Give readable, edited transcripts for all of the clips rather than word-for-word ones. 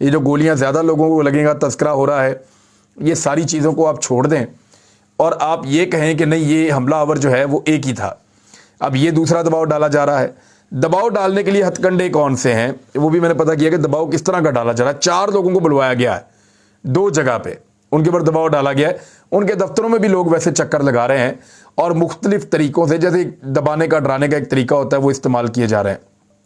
یہ جو گولیاں زیادہ لوگوں کو لگے گا تذکرہ ہو رہا ہے، یہ ساری چیزوں کو آپ چھوڑ دیں اور آپ یہ کہیں کہ نہیں یہ حملہ آور جو ہے وہ ایک ہی تھا۔ اب یہ دوسرا دباؤ ڈالا جا رہا ہے۔ دباؤ ڈالنے کے لیے ہتھ کنڈے کون سے ہیں وہ بھی میں نے پتہ کیا کہ دباؤ کس طرح کا ڈالا جا رہا ہے۔ 4 لوگوں کو بلوایا گیا ہے 2 جگہ پہ، ان کے اوپر دباؤ ڈالا گیا ہے۔ ان کے دفتروں میں بھی لوگ ویسے چکر لگا رہے ہیں اور مختلف طریقوں سے، جیسے دبانے کا ڈرانے کا ایک طریقہ ہوتا ہے، وہ استعمال کیے جا رہے ہیں۔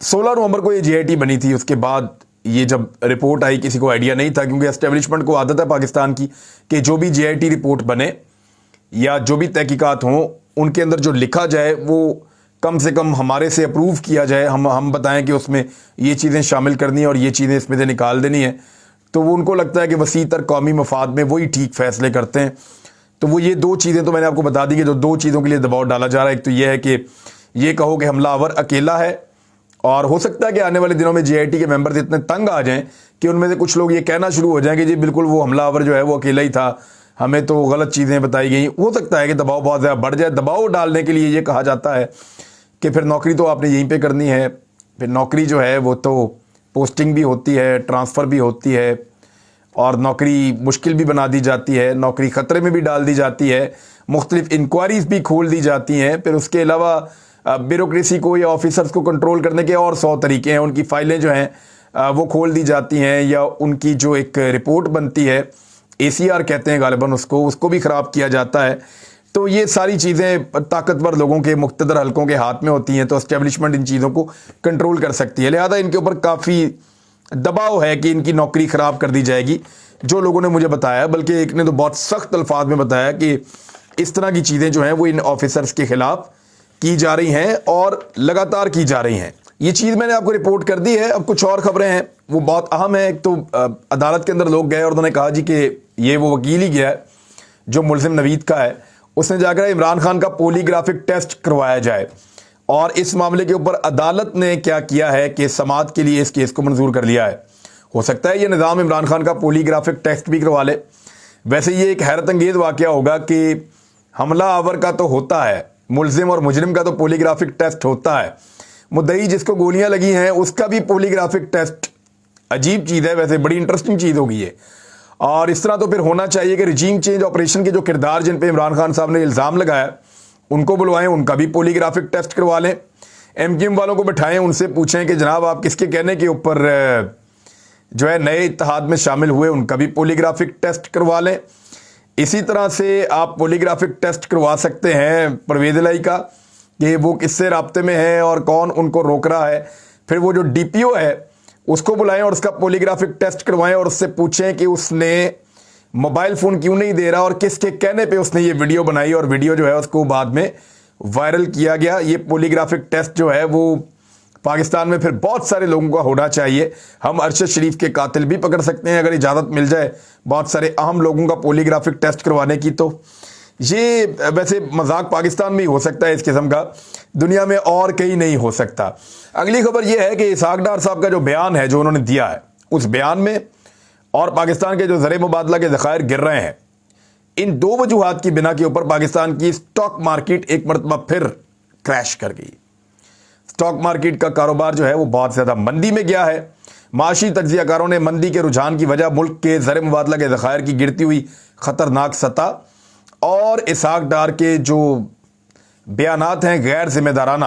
16 نومبر کو یہ GIT بنی تھی، اس کے بعد یہ جب رپورٹ آئی کسی کو آئیڈیا نہیں تھا، کیونکہ اسٹیبلشمنٹ کو عادت ہے پاکستان کی کہ جو بھی GIT رپورٹ بنے یا جو بھی تحقیقات ہوں ان کے اندر جو لکھا جائے وہ کم سے کم ہمارے سے اپروو کیا جائے، ہم بتائیں کہ اس میں یہ چیزیں شامل کرنی ہیں اور یہ چیزیں اس میں سے نکال دینی ہیں، تو وہ ان کو لگتا ہے کہ وسیع تر قومی مفاد میں وہی ٹھیک فیصلے کرتے ہیں۔ تو وہ یہ 2 چیزیں تو میں نے آپ کو بتا دی کہ جو 2 چیزوں کے لیے دباؤ ڈالا جا رہا ہے۔ ایک تو یہ ہے کہ یہ کہو کہ حملہ آور اکیلا ہے، اور ہو سکتا ہے کہ آنے والے دنوں میں GIT کے ممبرز اتنے تنگ آ جائیں کہ ان میں سے کچھ لوگ یہ کہنا شروع ہو جائیں کہ جی بالکل وہ حملہ آور جو ہے وہ اکیلا ہی تھا، ہمیں تو غلط چیزیں بتائی گئیں۔ ہو سکتا ہے کہ دباؤ بہت زیادہ بڑھ جائے۔ دباؤ ڈالنے کے لیے یہ کہا جاتا ہے کہ پھر نوکری تو آپ نے یہیں پہ کرنی ہے، پھر نوکری جو ہے وہ تو پوسٹنگ بھی ہوتی ہے، ٹرانسفر بھی ہوتی ہے، اور نوکری مشکل بھی بنا دی جاتی ہے، نوکری خطرے میں بھی ڈال دی جاتی ہے، مختلف انکوائریز بھی کھول دی جاتی ہیں۔ پھر اس کے علاوہ بیوروکریسی کو یا آفیسرز کو کنٹرول کرنے کے اور 100 طریقے ہیں، ان کی فائلیں جو ہیں وہ کھول دی جاتی ہیں، یا ان کی جو ایک رپورٹ بنتی ہے ACR کہتے ہیں غالباً اس کو بھی خراب کیا جاتا ہے۔ تو یہ ساری چیزیں طاقتور لوگوں کے، مقتدر حلقوں کے ہاتھ میں ہوتی ہیں، تو اسٹیبلشمنٹ ان چیزوں کو کنٹرول کر سکتی ہے، لہذا ان کے اوپر کافی دباؤ ہے کہ ان کی نوکری خراب کر دی جائے گی، جو لوگوں نے مجھے بتایا، بلکہ ایک نے تو بہت سخت الفاظ میں بتایا کہ اس طرح کی چیزیں جو ہیں وہ ان آفیسرز کے خلاف کی جا رہی ہیں اور لگاتار کی جا رہی ہیں۔ یہ چیز میں نے آپ کو رپورٹ کر دی ہے۔ اب کچھ اور خبریں ہیں وہ بہت اہم ہیں۔ ایک تو عدالت کے اندر لوگ گئے اور انہوں نے کہا جی کہ یہ وہ وکیل ہی گیا ہے جو ملزم نوید کا ہے، اس نے جا کر عمران خان کا پولی گرافک ٹیسٹ کروایا جائے، اور اس معاملے کے اوپر عدالت نے کیا کیا ہے کہ سماعت کے لیے اس کیس کو منظور کر لیا ہے۔ ہو سکتا ہے یہ نظام عمران خان کا پولی گرافک ٹیسٹ بھی کروا لے۔ ویسے یہ ایک حیرت انگیز واقعہ ہوگا کہ حملہ آور کا تو ہوتا ہے، ملزم اور مجرم کا تو پولی گرافک ٹیسٹ ہوتا ہے، مدعی جس کو گولیاں لگی ہیں اس کا بھی پولی گرافک ٹیسٹ۔ عجیب چیز ہے، ویسے بڑی انٹرسٹنگ چیز ہوگی یہ، اور اس طرح تو پھر ہونا چاہیے کہ رجیم چینج آپریشن کے جو کردار جن پہ عمران خان صاحب نے الزام لگایا ان کو بلوائیں، ان کا بھی پولی گرافک ٹیسٹ کروا لیں، MQM والوں کو بٹھائیں، ان سے پوچھیں کہ جناب آپ کس کے کہنے کے اوپر جو ہے نئے اتحاد میں شامل ہوئے، ان کا بھی پولی گرافک ٹیسٹ کروا لیں۔ اسی طرح سے آپ پولی گرافک ٹیسٹ کروا سکتے ہیں پرویز الہی کا کہ وہ کس سے رابطے میں ہے اور کون ان کو روک رہا ہے۔ پھر وہ جو DPO ہے اس کو بلائیں اور اس کا پولی گرافک ٹیسٹ کروائیں اور اس سے پوچھیں کہ اس نے موبائل فون کیوں نہیں دے رہا اور کس کے کہنے پہ اس نے یہ ویڈیو بنائی، اور ویڈیو جو ہے اس کو بعد میں وائرل کیا گیا۔ یہ پولی گرافک ٹیسٹ جو ہے وہ پاکستان میں پھر بہت سارے لوگوں کا ہونا چاہیے۔ ہم ارشد شریف کے قاتل بھی پکڑ سکتے ہیں اگر اجازت مل جائے بہت سارے اہم لوگوں کا پولی گرافک ٹیسٹ کروانے کی۔ تو یہ ویسے مذاق پاکستان میں ہی ہو سکتا ہے اس قسم کا، دنیا میں اور کہیں نہیں ہو سکتا۔ اگلی خبر یہ ہے کہ اسحاق ڈار صاحب کا جو بیان ہے جو انہوں نے دیا ہے، اس بیان میں اور پاکستان کے جو زر مبادلہ کے ذخائر گر رہے ہیں، ان 2 وجوہات کی بنا کے اوپر پاکستان کی سٹاک مارکیٹ ایک مرتبہ پھر کریش کر گئی۔ سٹاک مارکیٹ کا کاروبار جو ہے وہ بہت زیادہ مندی میں گیا ہے۔ معاشی تجزیہ کاروں نے مندی کے رجحان کی وجہ ملک کے زر مبادلہ کے ذخائر کی گرتی ہوئی خطرناک سطح اور اسحاق ڈار کے جو بیانات ہیں غیر ذمہ دارانہ،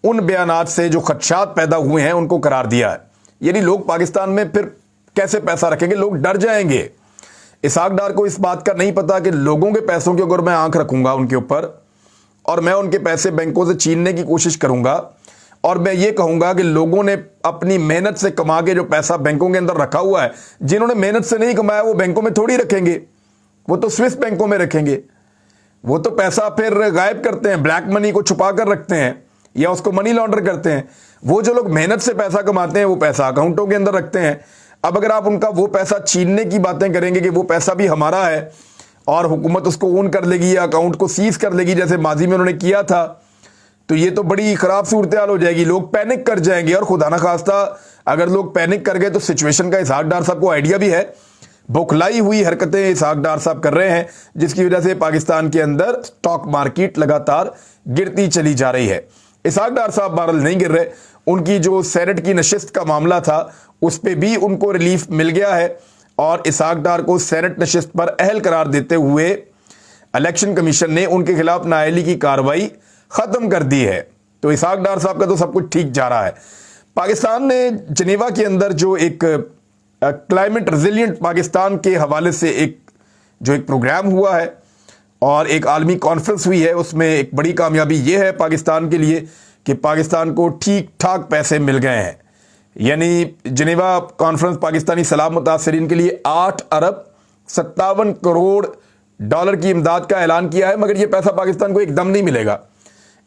ان بیانات سے جو خدشات پیدا ہوئے ہیں ان کو قرار دیا ہے۔ یعنی لوگ پاکستان میں پھر کیسے پیسہ رکھیں گے، لوگ ڈر جائیں گے۔ اسحاق ڈار کو اس بات کا نہیں پتا کہ لوگوں کے پیسوں کے اوپر میں آنکھ رکھوں گا ان کے اوپر، اور میں ان کے پیسے بینکوں سے چھیننے کی کوشش کروں گا، اور میں یہ کہوں گا کہ لوگوں نے اپنی محنت سے کما کے جو پیسہ بینکوں کے اندر رکھا ہوا ہے، جنہوں نے محنت سے نہیں کمایا وہ بینکوں میں تھوڑی رکھیں گے، وہ تو سوئس بینکوں میں رکھیں گے۔ وہ تو پیسہ پھر غائب کرتے ہیں، بلیک منی کو چھپا کر رکھتے ہیں یا اس کو منی لانڈر کرتے ہیں۔ وہ جو لوگ محنت سے پیسہ کماتے ہیں وہ پیسہ اکاؤنٹوں کے اندر رکھتے ہیں۔ اب اگر آپ ان کا وہ پیسہ چھیننے کی باتیں کریں گے کہ وہ پیسہ بھی ہمارا ہے اور حکومت اس کو اون کر لے گی یا اکاؤنٹ کو سیز کر لے گی جیسے ماضی میں انہوں نے کیا تھا، تو یہ تو بڑی خراب صورتحال ہو جائے گی، لوگ پینک کر جائیں گے۔ اور خدا نخواستہ اگر لوگ پینک کر گئے تو سچویشن کا اسحاق ڈار صاحب کو آئیڈیا بھی ہے، بوکھلائی ہوئی حرکتیں اسحاق ڈار صاحب کر رہے ہیں جس کی وجہ سے پاکستان کے اندر سٹاک مارکیٹ لگاتار گرتی چلی جا رہی ہے۔ اسحاق ڈار صاحب بہرحال نہیں گر رہے، ان کی جو سینٹ کی نشست کا معاملہ تھا اس پہ بھی ان کو ریلیف مل گیا ہے اور اسحاق ڈار کو سینٹ نشست پر اہل قرار دیتے ہوئے الیکشن کمیشن نے ان کے خلاف نااہلی کی کارروائی ختم کر دی ہے۔ تو اسحاق ڈار صاحب کا تو سب کچھ ٹھیک جا رہا ہے۔ پاکستان نے جنیوا کے اندر جو ایک کلائمیٹ ریزیلینٹ پاکستان کے حوالے سے ایک پروگرام ہوا ہے اور ایک عالمی کانفرنس ہوئی ہے، اس میں ایک بڑی کامیابی یہ ہے پاکستان کے لیے کہ پاکستان کو ٹھیک ٹھاک پیسے مل گئے ہیں۔ یعنی جنیوا کانفرنس پاکستانی سیلاب متاثرین کے لیے 8 ارب 57 کروڑ ڈالر کی امداد کا اعلان کیا ہے، مگر یہ پیسہ پاکستان کو ایک دم نہیں ملے گا۔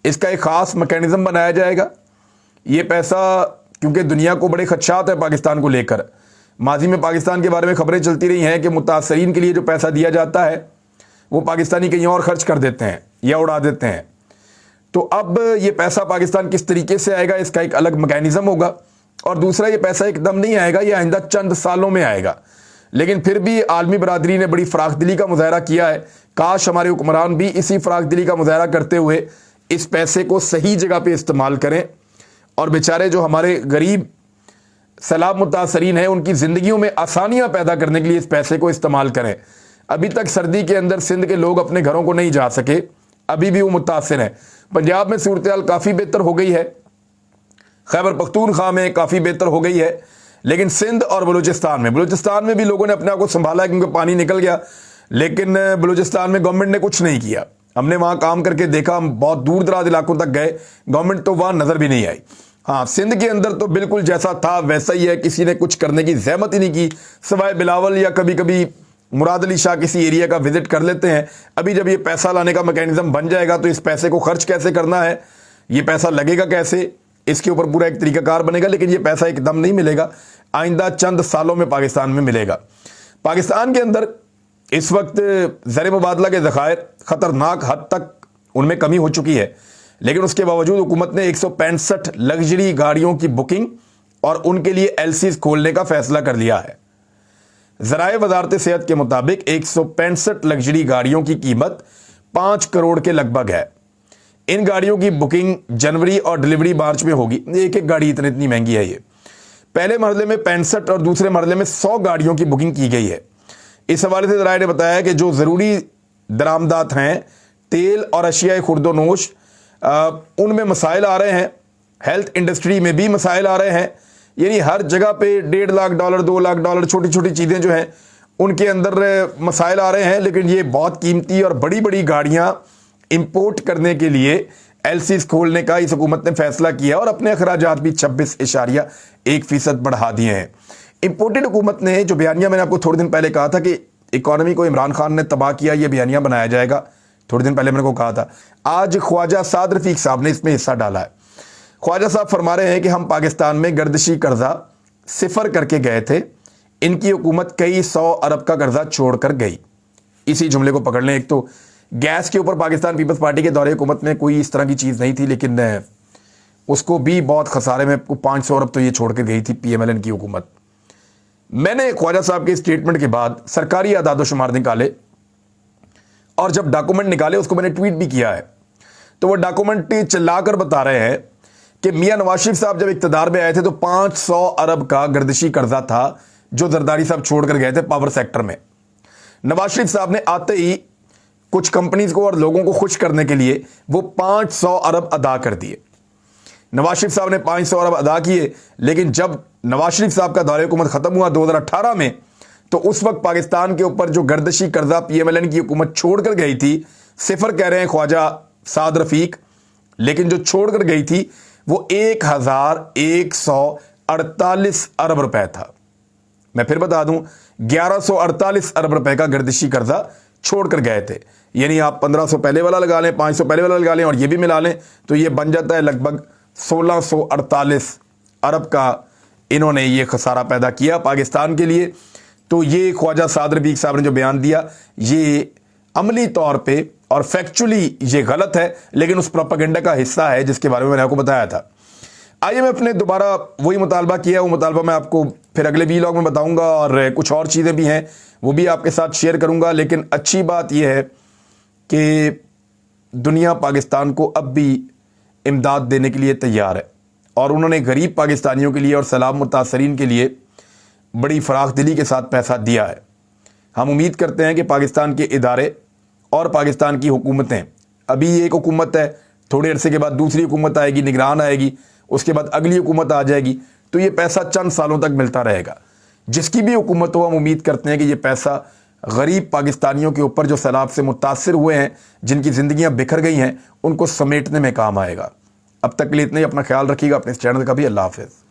اس کا ایک خاص میکینزم بنایا جائے گا۔ یہ پیسہ کیونکہ دنیا کو بڑے خدشات ہیں پاکستان کو لے کر، ماضی میں پاکستان کے بارے میں خبریں چلتی رہی ہیں کہ متاثرین کے لیے جو پیسہ دیا جاتا ہے وہ پاکستانی کہیں اور خرچ کر دیتے ہیں یا اڑا دیتے ہیں۔ تو اب یہ پیسہ پاکستان کس طریقے سے آئے گا، اس کا ایک الگ میکینزم ہوگا، اور دوسرا یہ پیسہ ایک دم نہیں آئے گا، یہ آئندہ چند سالوں میں آئے گا۔ لیکن پھر بھی عالمی برادری نے بڑی فراخ دلی کا مظاہرہ کیا ہے۔ کاش ہمارے حکمران بھی اسی فراخ دلی کا مظاہرہ کرتے ہوئے اس پیسے کو صحیح جگہ پہ استعمال کریں، اور بیچارے جو ہمارے غریب سیلاب متاثرین ہیں ان کی زندگیوں میں آسانیاں پیدا کرنے کے لیے اس پیسے کو استعمال کریں۔ ابھی تک سردی کے اندر سندھ کے لوگ اپنے گھروں کو نہیں جا سکے، ابھی بھی وہ متاثر ہیں۔ پنجاب میں صورتحال کافی بہتر ہو گئی ہے، خیبر پختونخوا میں کافی بہتر ہو گئی ہے، لیکن سندھ اور بلوچستان میں بھی لوگوں نے اپنے آپ کو سنبھالا کیونکہ پانی نکل گیا، لیکن بلوچستان میں گورنمنٹ نے کچھ نہیں کیا۔ ہم نے وہاں کام کر کے دیکھا، ہم بہت دور دراز علاقوں تک گئے، گورنمنٹ تو وہاں نظر بھی نہیں آئی۔ ہاں، سندھ کے اندر تو بالکل جیسا تھا ویسا ہی ہے، کسی نے کچھ کرنے کی زحمت ہی نہیں کی، سوائے بلاول یا کبھی کبھی مراد علی شاہ کسی ایریا کا وزٹ کر لیتے ہیں۔ ابھی جب یہ پیسہ لانے کا میکینزم بن جائے گا تو اس پیسے کو خرچ کیسے کرنا ہے، یہ پیسہ لگے گا کیسے، اس کے اوپر پورا ایک طریقہ کار بنے گا، لیکن یہ پیسہ ایک دم نہیں ملے گا، آئندہ چند سالوں میں پاکستان میں ملے گا۔ پاکستان کے اندر اس وقت زر مبادلہ کے ذخائر خطرناک حد تک ان میں کمی ہو چکی ہے، لیکن اس کے باوجود حکومت نے 165 لگژری گاڑیوں کی بکنگ اور ان کے لیے LCs کھولنے کا فیصلہ کر لیا ہے۔ ذرائع وزارت صحت کے مطابق 165 لگژری گاڑیوں کی قیمت 5 کروڑ کے لگ بھگ ہے۔ ان گاڑیوں کی بکنگ جنوری اور ڈیلیوری مارچ میں ہوگی۔ ایک ایک گاڑی اتنی مہنگی ہے۔ یہ پہلے مرحلے میں 65 اور دوسرے مرحلے میں 100 گاڑیوں کی بکنگ کی گئی ہے۔ اس حوالے سے ذرائع نے بتایا کہ جو ضروری درآمدات ہیں، تیل اور اشیاء خورد و نوش، ان میں مسائل آ رہے ہیں، ہیلتھ انڈسٹری میں بھی مسائل آ رہے ہیں، یعنی ہر جگہ پہ $1.5 لاکھ $2 لاکھ چھوٹی چھوٹی چیزیں جو ہیں ان کے اندر مسائل آ رہے ہیں، لیکن یہ بہت قیمتی اور بڑی بڑی گاڑیاں امپورٹ کرنے کے لیے LCs کھولنے کا اس حکومت نے فیصلہ کیا اور اپنے اخراجات بھی 26.1% بڑھا دیے ہیں۔ امپورٹڈ حکومت نے جو بیانیہ میں نے آپ کو تھوڑے دن پہلے کہا تھا کہ اکانومی کو عمران خان نے تباہ کیا، یہ بیانیہ بنایا جائے گا، تھوڑے دن پہلے میں نے کو کہا تھا، آج خواجہ سعد رفیق صاحب نے اس میں حصہ ڈالا ہے۔ خواجہ صاحب فرما رہے ہیں کہ ہم پاکستان میں گردشی قرضہ صفر کر کے گئے تھے، ان کی حکومت کئی 100 ارب کا قرضہ چھوڑ کر گئی۔ اسی جملے کو پکڑ لیں۔ ایک تو گیس کے اوپر پاکستان پیپلز پارٹی کے دور حکومت میں کوئی اس طرح کی چیز نہیں تھی، لیکن اس کو بھی بہت خسارے میں 500 ارب تو یہ چھوڑ کے گئی تھی PMLN کی حکومت۔ میں نے خواجہ صاحب کے اسٹیٹمنٹ کے بعد سرکاری اعداد و شمار نکالے، اور جب ڈاکومنٹ نکالے اس کو میں نے ٹویٹ بھی کیا ہے، تو وہ ڈاکومنٹ چلا کر بتا رہے ہیں کہ میاں نواز شریف صاحب جب اقتدار میں آئے تھے تو 500 ارب کا گردشی قرضہ تھا جو زرداری صاحب چھوڑ کر گئے تھے پاور سیکٹر میں۔ نواز شریف صاحب نے آتے ہی کچھ کمپنیز کو اور لوگوں کو خوش کرنے کے لیے وہ 500 ارب ادا کر دیے۔ نواز شریف صاحب نے 500 ارب ادا کیے، لیکن جب نواز شریف صاحب کا دور حکومت ختم ہوا 2018 میں، تو اس وقت پاکستان کے اوپر جو گردشی قرضہ PMLN کی حکومت چھوڑ کر گئی تھی، صفر کہہ رہے ہیں خواجہ سعد رفیق، لیکن جو چھوڑ کر گئی تھی وہ 1148 ارب روپے تھا۔ میں پھر بتا دوں، 1148 ارب روپے کا گردشی قرضہ چھوڑ کر گئے تھے۔ یعنی آپ 1500 پہلے والا لگا لیں، 500 پہلے والا لگا لیں اور یہ بھی ملا لیں تو یہ بن جاتا ہے لگ بھگ 1648 ارب کا انہوں نے یہ خسارہ پیدا کیا پاکستان کے لیے۔ تو یہ خواجہ سعد رفیق صاحب نے جو بیان دیا، یہ عملی طور پہ اور فیکچولی یہ غلط ہے، لیکن اس پروپیگنڈا کا حصہ ہے جس کے بارے میں میں نے آپ کو بتایا تھا۔ آئیے میں اپنے دوبارہ وہی مطالبہ کیا، وہ مطالبہ میں آپ کو پھر اگلے ویلاگ میں بتاؤں گا، اور کچھ اور چیزیں بھی ہیں وہ بھی آپ کے ساتھ شیئر کروں گا۔ لیکن اچھی بات یہ ہے کہ دنیا پاکستان کو اب بھی امداد دینے کے لیے تیار ہے، اور انہوں نے غریب پاکستانیوں کے لیے اور سیلاب متاثرین کے لیے بڑی فراخ دلی کے ساتھ پیسہ دیا ہے۔ ہم امید کرتے ہیں کہ پاکستان کے ادارے اور پاکستان کی حکومتیں، ابھی ایک حکومت ہے، تھوڑے عرصے کے بعد دوسری حکومت آئے گی، نگران آئے گی، اس کے بعد اگلی حکومت آ جائے گی، تو یہ پیسہ چند سالوں تک ملتا رہے گا۔ جس کی بھی حکومت ہو، ہم امید کرتے ہیں کہ یہ پیسہ غریب پاکستانیوں کے اوپر جو سیلاب سے متاثر ہوئے ہیں، جن کی زندگیاں بکھر گئی ہیں، ان کو سمیٹنے میں کام آئے گا۔ اب تک کے لیے اتنا ہی، اپنا خیال رکھیے گا، اپنے اس چینل کا بھی۔ اللہ حافظ۔